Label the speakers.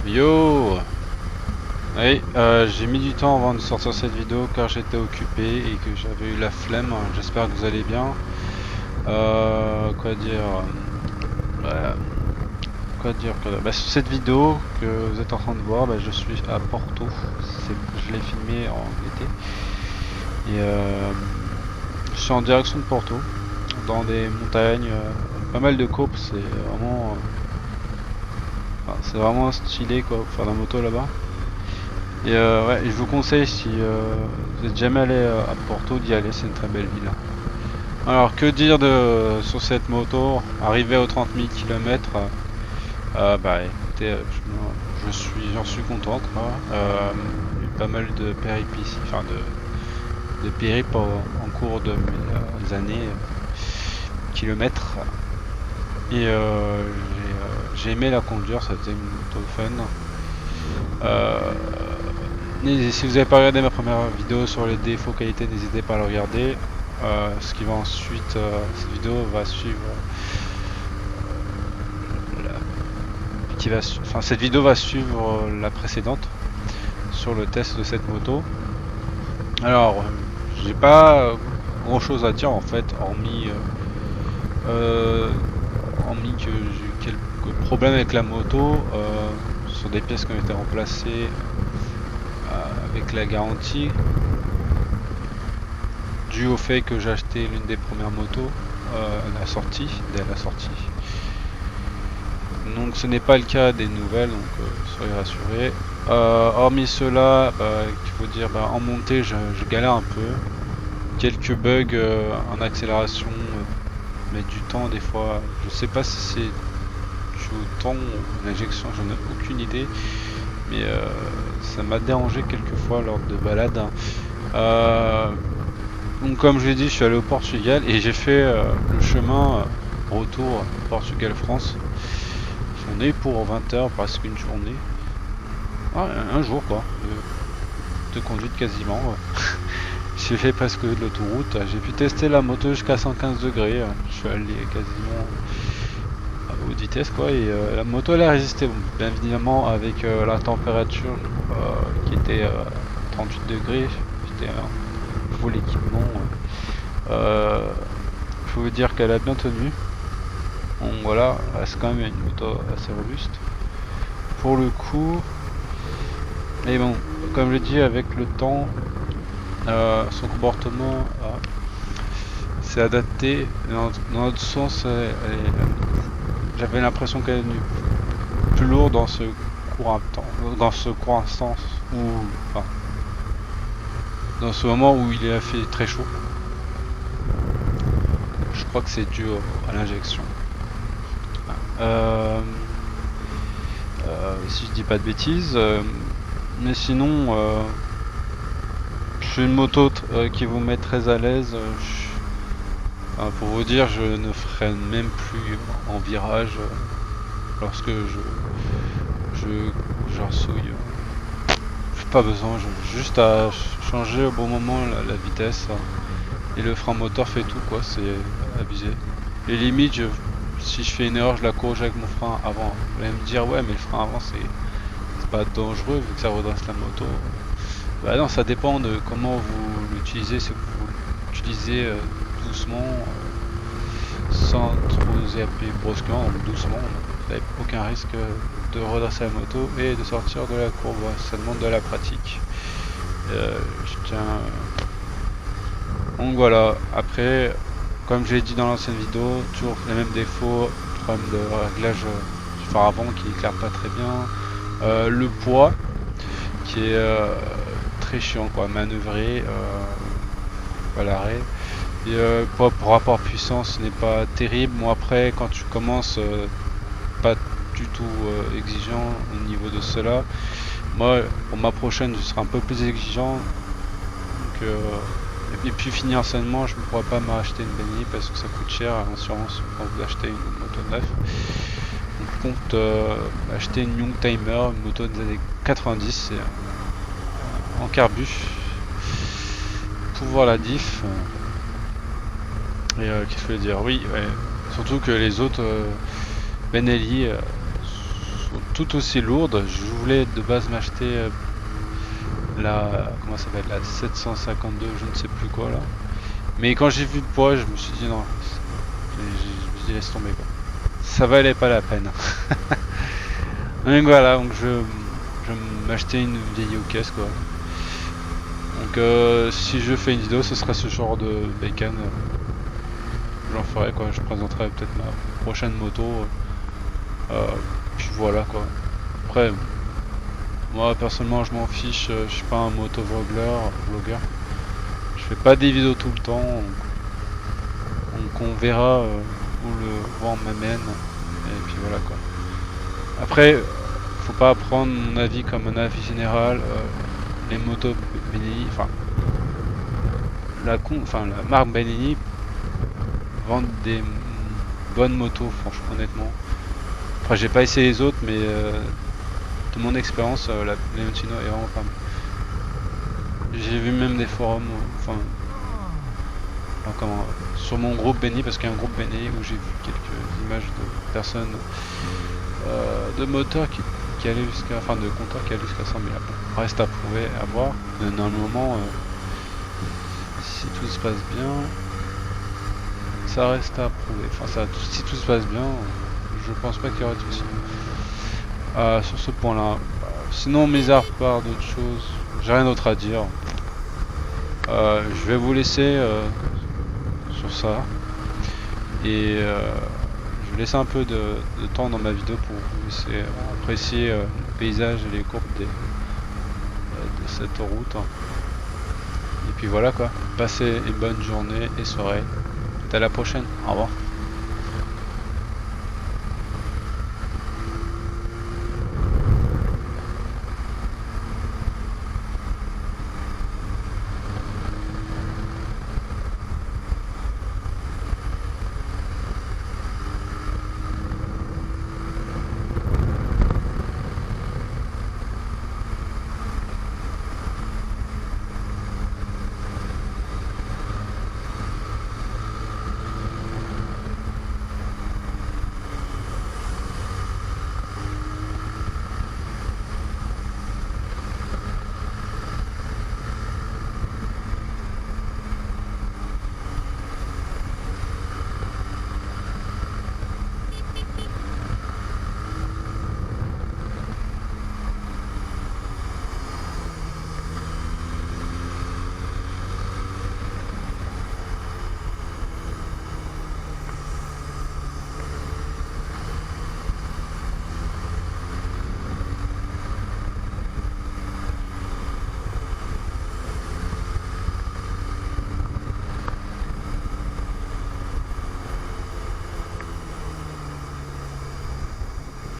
Speaker 1: Yo! Oui, j'ai mis du temps avant de sortir cette vidéo car j'étais occupé et que j'avais eu la flemme. J'espère que vous allez bien. Quoi dire? euh, Quoi dire sur cette vidéo que vous êtes en train de voir, je suis à Porto. Je l'ai filmé en été. Et je suis en direction de Porto, dans des montagnes, pas mal de côtes. C'est vraiment stylé quoi, pour faire de la moto là-bas. Et ouais, je vous conseille si vous êtes jamais allé à Porto d'y aller, c'est une très belle ville. Alors que dire sur cette moto, arrivé aux 30 000 km, écoutez, j'en suis content quoi. J'ai eu pas mal de péripéties, de périples en cours de mes années, kilomètres. Et j'ai aimé la conduire, c'était une moto fun. Si vous n'avez pas regardé ma première vidéo sur les défauts qualité, n'hésitez pas à le regarder. Ce qui va ensuite, cette vidéo va suivre. Cette vidéo va suivre la précédente sur le test de cette moto. Alors, j'ai pas grand chose à dire en fait, hormis que j'ai eu quelques problèmes avec la moto sur des pièces qui ont été remplacées avec la garantie, dû au fait que j'ai acheté l'une des premières motos dès la sortie. Donc ce n'est pas le cas des nouvelles, donc soyez rassurés. Hormis cela, il faut dire, en montée je galère un peu. Quelques bugs en accélération mettent du temps des fois. Je sais pas si c'est dû au temps ou l'injection, j'en ai aucune idée. Mais ça m'a dérangé quelques fois lors de balades. Donc comme je l'ai dit, je suis allé au Portugal et j'ai fait le chemin retour Portugal-France. J'en ai eu pour 20 heures, presque une journée. Ah, un jour quoi, de conduite quasiment. J'ai fait presque de l'autoroute. J'ai pu tester la moto jusqu'à 115 degrés. Je suis allé quasiment à haute vitesse quoi. Et la moto elle a résisté. Bon, bien évidemment avec la température qui était 38 degrés. J'étais en full équipement. Je peux vous dire qu'elle a bien tenu. Donc voilà, c'est quand même une moto assez robuste. Pour le coup. Et bon, comme je l'ai dit, avec le temps, son comportement s'est adapté. Dans l'autre sens, j'avais l'impression qu'elle est devenue plus lourde dans ce court instant où, enfin, dans ce moment où il a fait très chaud. Je crois que c'est dû à l'injection. Si je dis pas de bêtises, mais sinon, c'est une moto qui vous met très à l'aise. Pour vous dire, je ne freine même plus en virage lorsque j'ensouille. J'ai pas besoin, j'ai juste à changer au bon moment la vitesse et le frein moteur fait tout quoi, c'est abusé. Les limites, si je fais une erreur, je la corrige avec mon frein avant. Vous allez me dire ouais mais le frein avant c'est pas dangereux vu que ça redresse la moto. Bah non, ça dépend de comment vous l'utilisez. Si vous l'utilisez doucement, sans trop zapper brusquement, doucement, vous n'avez aucun risque de redresser la moto et de sortir de la courbe. Ça demande de la pratique. Je tiens. Donc voilà. Après, comme j'ai dit dans l'ancienne vidéo, toujours les mêmes défauts, problème de réglage du phare avant qui éclaire pas très bien, le poids qui est très chiant quoi, manœuvrer à l'arrêt. Et pour rapport puissance n'est pas terrible. Moi après quand tu commences pas du tout exigeant au niveau de cela. Moi pour ma prochaine je serai un peu plus exigeant. Donc, et puis finir seulement je ne pourrais pas m'acheter une baignée parce que ça coûte cher à l'assurance quand vous achetez une moto neuve. Donc je compte acheter une Youngtimer, une moto des années 90 en carbu pour voir la diff. Et qu'est-ce que je voulais dire? Oui, ouais. Surtout que les autres Benelli sont tout aussi lourde. Je voulais de base m'acheter la, comment ça s'appelle, la 752, je ne sais plus quoi là. Mais quand j'ai vu le poids, je me suis dit non, je me suis dit laisse tomber quoi. Ça valait pas la peine. Donc voilà, donc je vais m'acheter une vieille caisse quoi. Donc si je fais une vidéo, ce sera ce genre de bacon. J'en ferai quoi, je présenterai peut-être ma prochaine moto. Puis voilà quoi. Après, moi personnellement je m'en fiche, je suis pas un vlogueur. Je fais pas des vidéos tout le temps. Donc on verra où le vent m'amène. Et puis voilà quoi. Après, faut pas prendre mon avis comme un avis général. Les motos Benelli, enfin la marque Benelli vendent des bonnes motos, franchement, honnêtement. Après, j'ai pas essayé les autres, mais de mon expérience, la Leoncino est vraiment pas mal. J'ai vu même des forums, enfin comment, sur mon groupe Benny, parce qu'il y a un groupe Benny où j'ai vu quelques images de personnes, de moteurs qui allaient jusqu'à, enfin de compteurs qui allaient jusqu'à 100 000. Bon, reste à prouver, à voir. Dans le moment, si tout se passe bien, ça reste à prouver. Enfin, si tout se passe bien, je pense pas qu'il y aura de soucis. Sur ce point-là. Sinon, mis à part d'autres choses, j'ai rien d'autre à dire. Je vais vous laisser sur ça. Et je vais laisser un peu de temps dans ma vidéo pour vous laisser apprécier le paysage et les courbes de cette route. Et puis voilà quoi. Passez une bonne journée et soirée. À la prochaine. Au revoir.